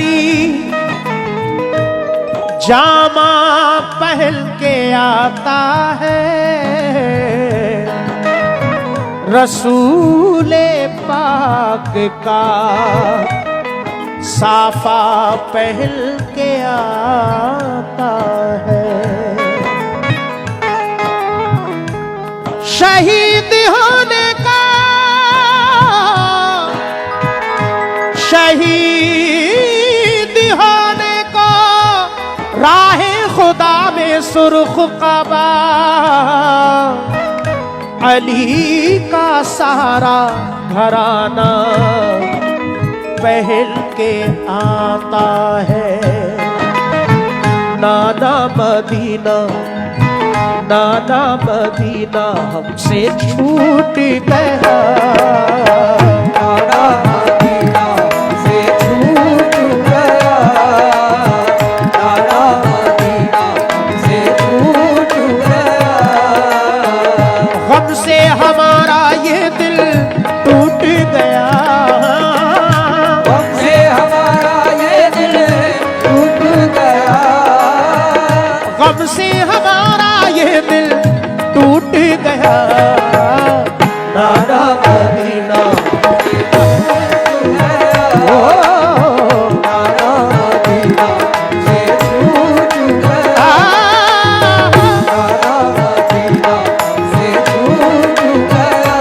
अली जामा पहन के आता है, रसूले पाक का साफा पहन के आता है। शहीद होने का, शहीद होने को राहे खुदा में सुर्ख कबा, अली का सारा घराना पहल के आता है। नाना मदीना, नाना मदीना हमसे छूट गया, नाना मदीना हमसे छूट गया, नाना मदीना हमसे छूट गया। गम से हमारा ये दिल टूट गया, गम से हमारा ये दिल टूट गया, गम से हमारा ये दिल टूट गया। नाना मदीना नाना मदीना हमसे छूट गया, नाना मदीना हमसे छूट गया।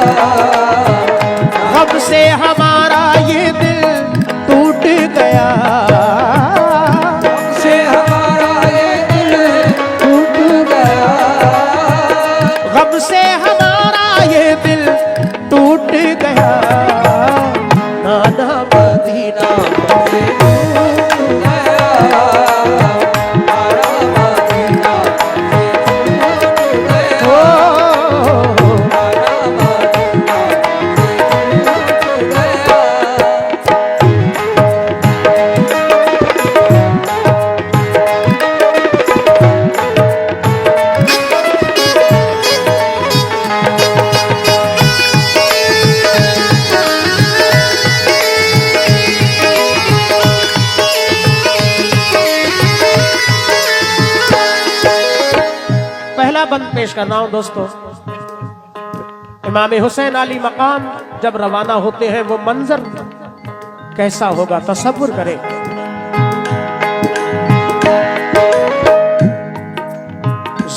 गम से हमारा ये दिल टूट गया, से हमारा ये दिल टूट गया, गम से हमारा ये दिल टूट गया। नाना मदीना हमसे छूट गया, नाना मदीना हमसे छूट गया, हो, नाना मदीना हमसे छूट गया। पहला बंद पेश कर रहा हूं दोस्तों। इमाम हुसैन अली मकाम जब रवाना होते हैं वो मंजर कैसा होगा तसव्वुर करें।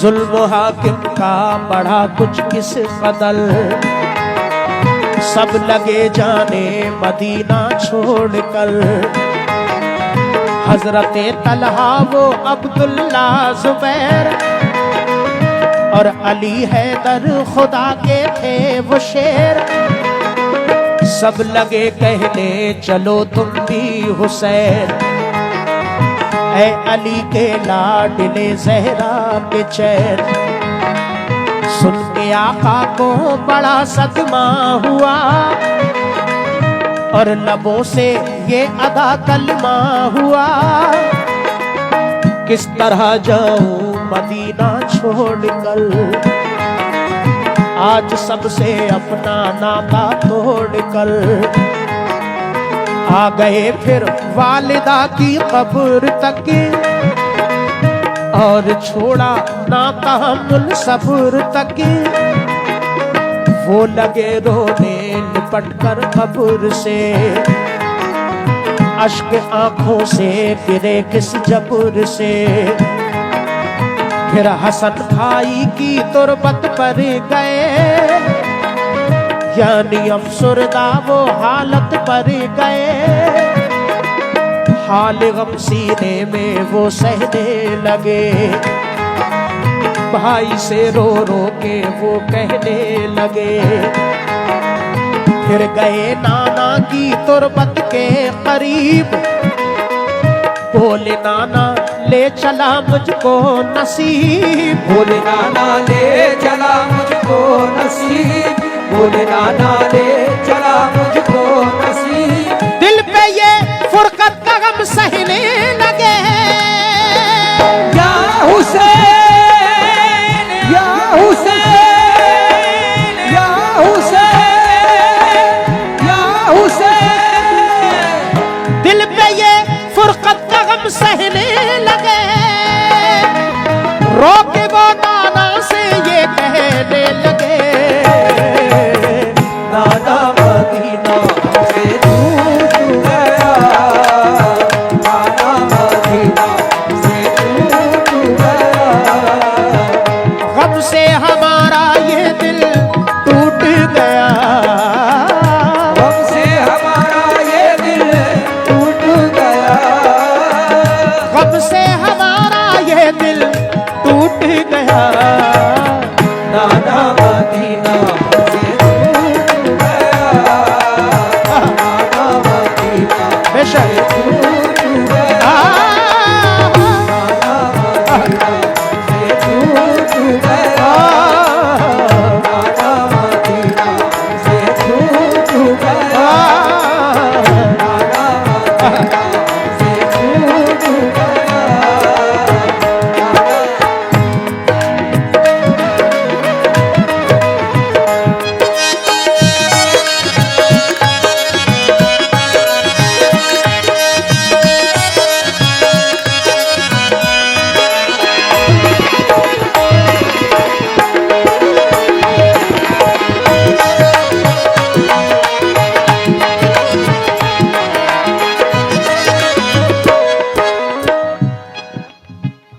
जुल्म हाकिम का बढ़ा कुछ किस कदर, सब लगे जाने मदीना छोड़कर। हजरते तलहा वो अब्दुल्ला जुबैर और अली हैदर खुदा के थे वो शेर। सब लगे कहने चलो तुम भी हुसैन, ऐ अली के लाडले ज़हरा के चैन। सुन के आका को बड़ा सदमा हुआ और लबों से ये अदा कलमा हुआ। किस तरह जाऊं मदीना छोड़कर, आज सबसे अपना नाता तोड़कर। आ गए फिर वालिदा की कब्र तक और छोड़ा नाता मुनसफर तक। वो लगे रोने लिपट कर कब्र से, अश्क आंखों से गिरे किस जबर से। फिर हसन भाई की तुरबत पर गए, यानी अफसरदा वो हालत पर गए। हाल गम सीने में वो सहने लगे, भाई से रो रो के वो कहने लगे। फिर गए नाना की तुरबत के करीब, बोले नाना ले चला मुझको नसीब। बोले नाना ले चला मुझको नसीब, बोले नाना ले चला मुझको नसीब। दिल पे ये फुरकत का गम सहने लगे, या हुसैन या हुसैन या हुसैन या हुसैन। दिल पे ये फुरकत रोके वो नाना से ये कहने लगे, नाना मदीना से छूट गया, नाना मदीना से छूट गया। गम से हमारा ये दिल टूट गया, गम से हमारा ये दिल टूट गया, गम से हमारा ये दिल टूट गया। नाना मदीना से छूट गया, नाना मदीना बेशक से छूट गया, नाना मदीना से छूट गया, नाना मदीना से छूट गया, नाना मदीना से छूट गया।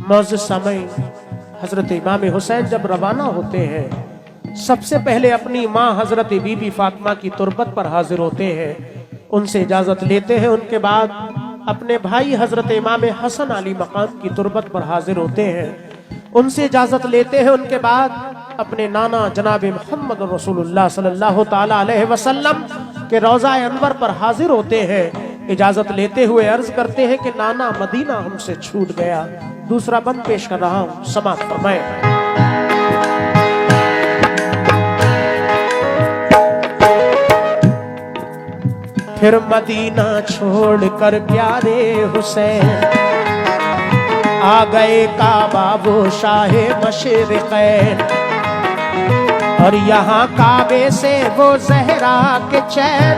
मौजूद समय हजरत इमाम हुसैन जब रवाना होते हैं, सबसे पहले अपनी माँ हजरत बीबी फातिमा की तुरबत पर हाजिर होते हैं, उनसे इजाजत लेते हैं। उनके बाद अपने भाई हजरत इमाम हसन अली मकाम की तुरबत पर हाजिर होते हैं, उनसे इजाजत लेते हैं। उनके बाद अपने नाना जनाब मोहम्मद रसूलुल्लाह सल्लल्लाहु ताला अलैहि वसल्लम के रोज़ा अनवर पर हाजिर होते हैं। इजाजत लेते हुए अर्ज करते हैं कि नाना मदीना हमसे छूट गया। दूसरा बंद पेश कर रहा हूं, समाप्त फरमाएं। फिर मदीना छोड़कर प्यारे हुसैन आ गए काबा वो शाहे मशरिक़ैन, और यहाँ काबे से वो जहरा के चैन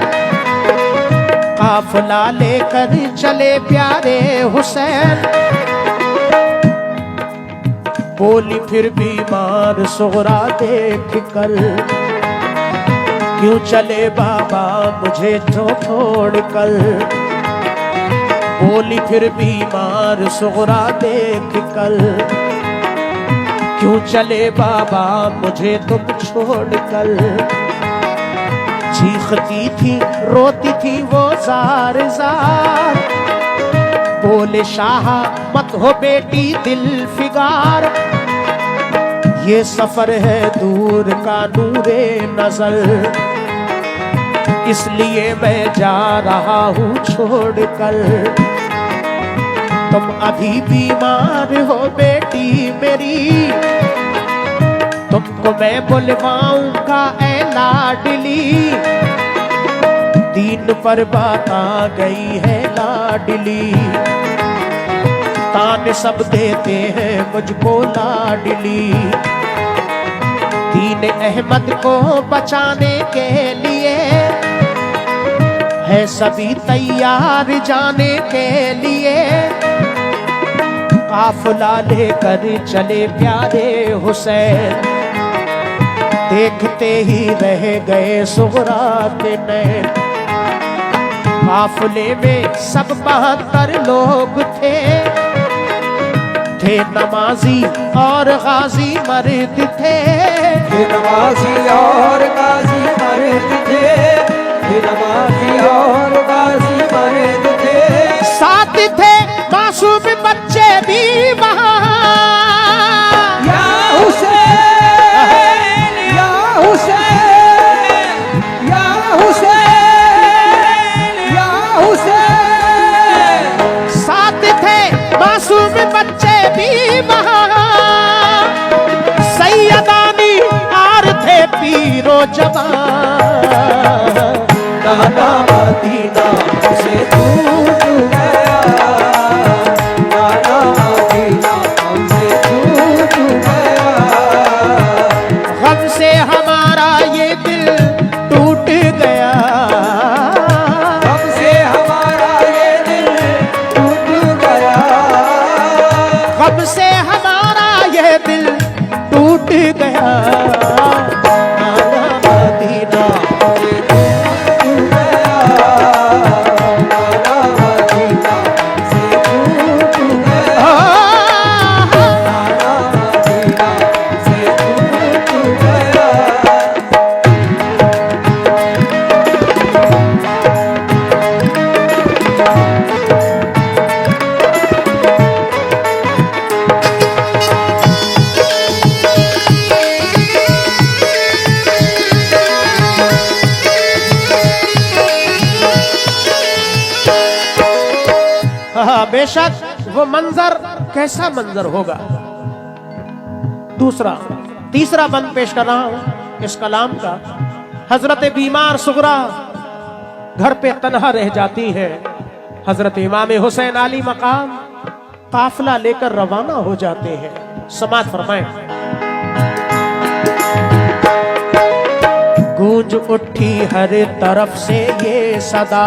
काफिला लेकर चले प्यारे हुसैन। बोली फिर बीमार सुगरा देख कर, क्यों चले बाबा मुझे छोड़ कर। बोली फिर बीमार सुगरा देख कर, क्यों चले बाबा मुझे तुम छोड़ कर। चीखती थी रोती थी वो जार जार, बोले शाह मत हो बेटी दिल फिगार। ये सफर है दूर का नूरे नजर, इसलिए मैं जा रहा हूँ छोड़ कर। तुम अभी बीमार हो बेटी मेरी, तुमको मैं बुलवाऊंगा ऐ लाडली। दीन पर बात आ गई है लाडली, ताने सब देते हैं मुझको लाडली। दीन अहमद को बचाने के लिए है सभी तैयार जाने के लिए। काफिला लेकर चले प्यारे हुसैन, देखते ही रह गए सुगरा के नैन। काफिले में सब 72 लोग थे नमाजी और गाजी मर्द थे। नमाजी और गाजी मर्द थे, नमाजी और गाजी मर्द थे। साथ थे मासूम बच्चे भी वहाँ। या हुसैन, या हुसैन, या हुसैन, या हुसैन। साथ थे मासूम बच्चे भी वहाँ, सैयदानी और थे पीरो जवान। नाना मदीना से छूट गया, नाना मदीना बेशक वो मंजर कैसा मंजर होगा। तीसरा बंद पेश कर रहा हूं इस कलाम का। हजरत बीमार सुगरा घर पे तन्हा रह जाती है। हजरत इमाम हुसैन आली मकाम काफिला लेकर रवाना हो जाते हैं। समात फरमाएं। गूंज उठी हर तरफ से ये सदा,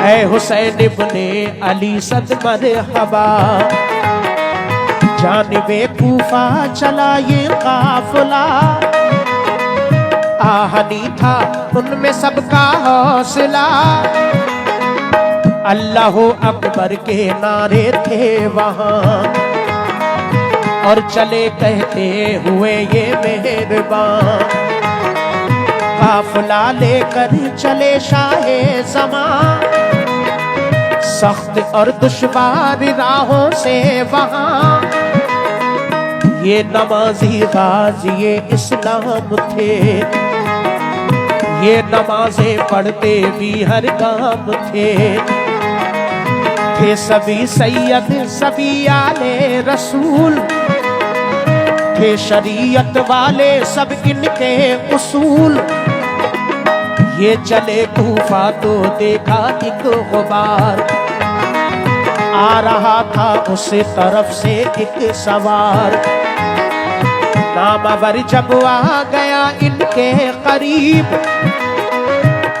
ऐ हुसैन इब्ने अली सद मरहबा। जानिबे कूफा चला ये काफिला, आहनी था उनमें सबका हौसला। अल्लाह अकबर के नारे थे वहां, और चले कहते हुए ये मेहरबान। काफिला लेकर चले शाहे ज़मां, सख्त और दुश्वार राहों से वहां। ये नमाजी गाज़ी इस्लाम थे, ये नमाजें पढ़ते भी हर काम थे। सभी सैयद सभी आले रसूल थे, शरीयत वाले सब इनके उसूल। ये चले कूफा तो देखा एक गुबार, आ रहा था उस तरफ से एक सवार। नामावर जब आ गया इनके करीब,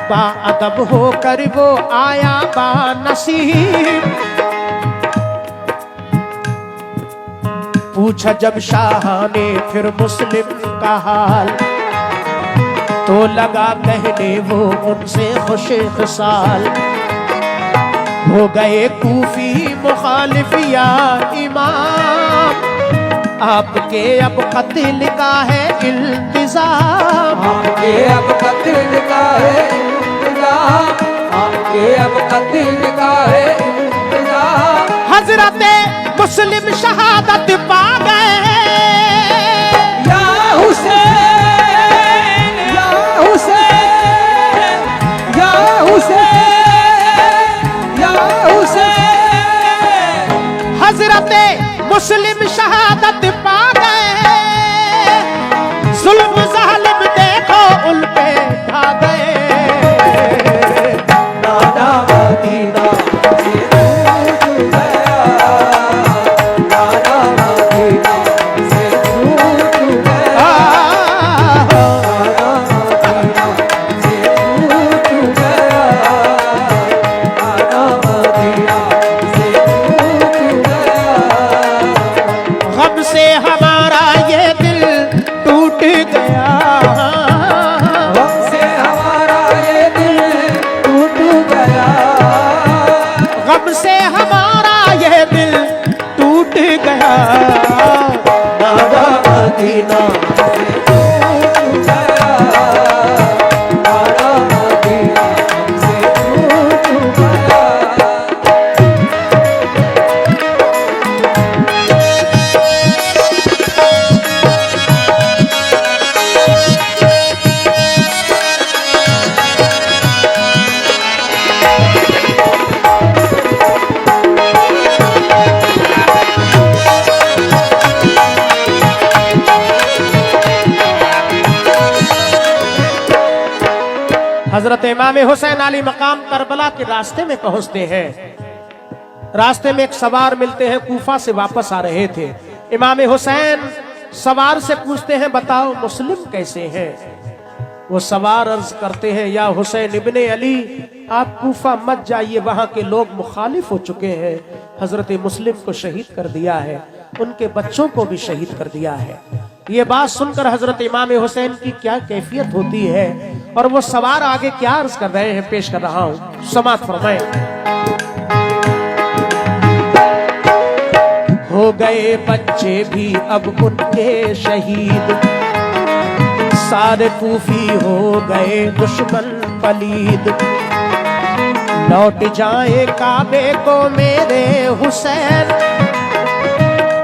बाअदब होकर वो आया बानसीब। पूछा जब शाह ने फिर मुस्लिम का हाल, तो लगा कहने वो उनसे खुश खुशाल। हो गए कूफी मुखालिफ या इमाम, आपके अब कत्ल का है इल्तिजाम। आपके अब कत्ल का है इंतजाम, आपके अब कत्ल का है इंतजाम। हजरत मुस्लिम शहादत पा गए, या हुसैन या हुसैन या हुसैन या हुसैन। हजरत मुस्लिम शहादत पा गए, जुल्म जालिम देखो उन पे ढा गए। नाना मदीना से टूट गया, नाना मदीना से टूट गया, नाना मदीना से टूट गया, नाना मदीना से टूट गया। गम से हमारा ये दिल टूट गया, गम से हमारा ये दिल टूट गया, गम से हमारा ये दिल टूट गया। नाना मदीना से टूट गया, नाना मदीना से टूट गया। हजरत इमाम हुसैन अली मकाम करबला के रास्ते में पहुंचते हैं। रास्ते में एक सवार मिलते हैं, कूफा से वापस आ रहे थे। इमाम हुसैन सवार से पूछते हैं बताओ मुस्लिम कैसे हैं। वो सवार अर्ज करते हैं या हुसैन इब्ने अली आप कूफा मत जाइए, वहां के लोग मुखालिफ हो चुके हैं। हजरत मुस्लिम को शहीद कर दिया है, उनके बच्चों को भी शहीद कर दिया है। ये बात सुनकर हजरत इमाम हुसैन की क्या कैफियत होती है, और वो सवार आगे क्या अर्ज कर रहे हैं पेश कर रहा हूं, समात फरमाएं। हो गए बच्चे भी अब उनके शहीद, सारे कूफी हो गए दुश्मन पलीद। लौट जाए काबे को मेरे हुसैन,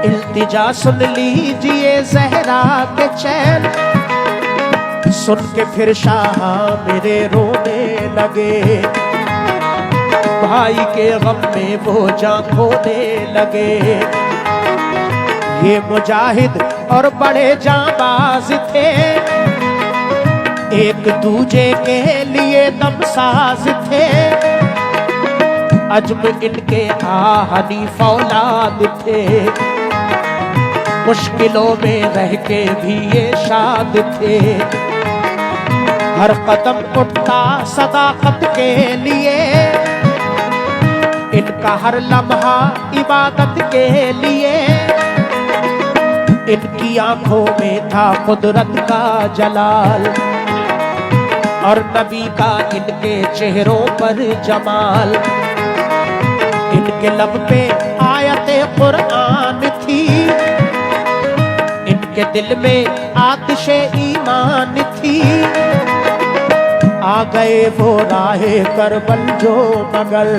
इल्तिजा सुन लीजिए ज़हरा के चैन। सुन के फिर शाह मेरे रोने लगे, भाई के गम में वो जान खोने लगे। ये मुजाहिद और बड़े जाबाज थे, एक दूजे के लिए दमसाज थे। अजम इनके आहनी फौलाद थे, मुश्किलों में रह के भी ये शाद थे। हर कदम उठता सदाकत के लिए, इनका हर लम्हा इबादत के लिए। इनकी आंखों में था कुदरत का जलाल, और नबी का इनके चेहरों पर जमाल। इनके लब पे आयते कुरान थी, इनके दिल में आतिशे ईमान थी। आ गए वो राहे करबल जो मगर,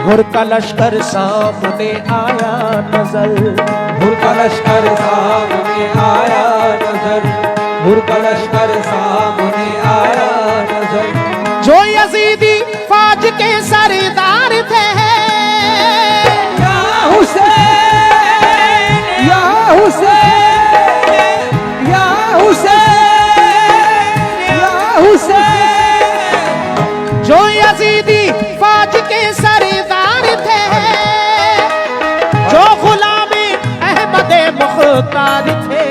हुर का लश्कर सामने आया नजर। हुर का लश्कर सामने आया नजर, हुर का लश्कर सामने आया नजर। जो यजीदी फौज के सरदार थे, या हुसैन, या हुसैन, या हुसैन, या हुसैन। जो यजीदी फौज के सरदार थे, जो गुलामी अहमद मुख्तार थे।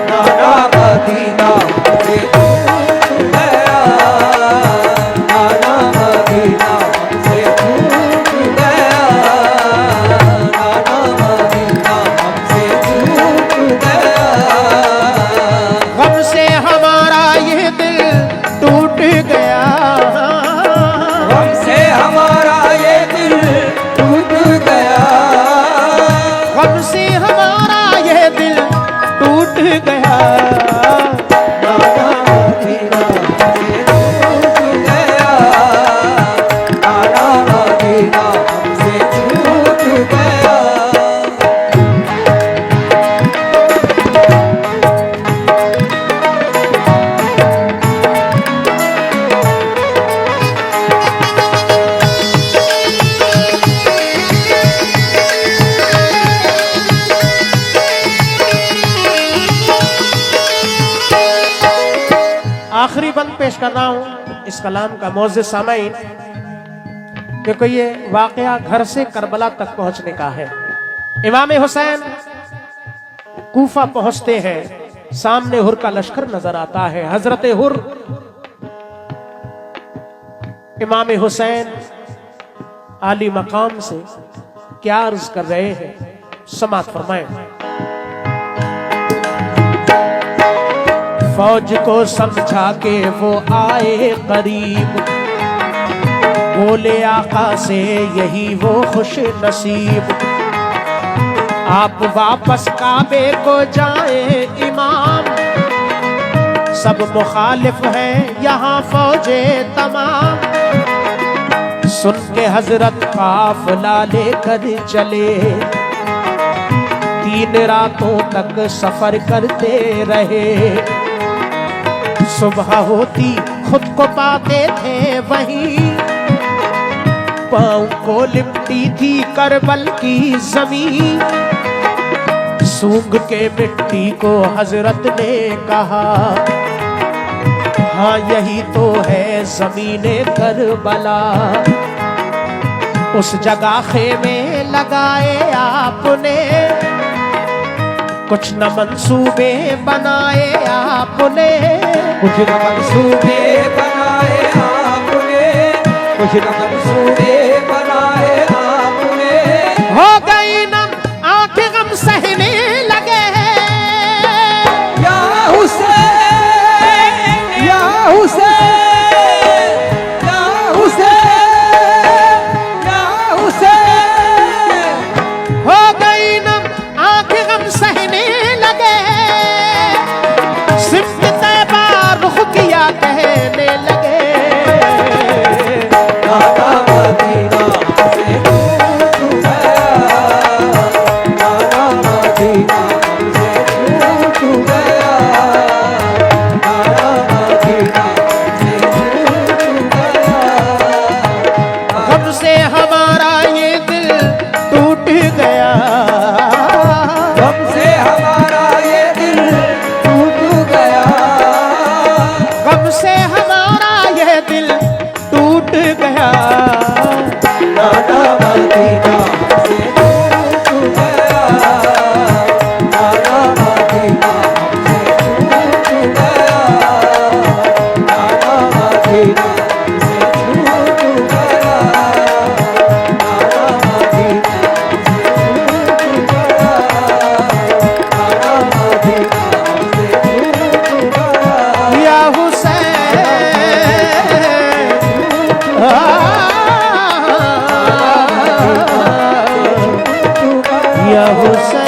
नाना मदीना से छूट गया, नाना मदीना से छूट गया, नाना मदीना से छूट गया। गम से हमारा ये दिल टूट गया, हमसे हमारा ये दिल टूट गया, गम से हमारा ये दिल टूट गया। नाना मदीना से छूट गया, नाना मदीना से छूट गया। आखिरी बंद पेश कर रहा हूं इस कलाम का मोअज़्ज़िज़ सामईन, क्योंकि ये वाकया घर से करबला तक पहुंचने का है। इमाम हुसैन कूफा पहुंचते हैं, सामने हुर का लश्कर नजर आता है। हजरत हुर इमाम हुसैन आली मकाम से क्या अर्ज कर रहे हैं, समात फरमाएं। फौज को समझा के वो आए करीब, बोले आका से यही वो खुश नसीब। आप वापस काबे को जाए इमाम, सब मुखालिफ हैं यहाँ फौजे तमाम। सुन के हजरत काफिला लेकर चले, 3 रातों तक सफर करते रहे। सुबह होती खुद को पाते थे वहीं, पाँव को लिपटी थी करबल की जमीन। सूंघ के मिट्टी को हजरत ने कहा, हाँ यही तो है जमीने करबला। उस जगह खेमे लगाए आपने, कुछ न मंसूबे बनाए आपने। कुछ न मंसूबे बनाए आपने, कुछ न मंसूबे बनाए आपने। हो गई नम आंख गम सहने लगे, या हुसैन, या हुसैन, या हुसैन, या हुसैन। हो गई नम आंख गम सहने लगे। सिफ्त तैबा रुख किया कहने लगे, नाना मदीना या हुसैन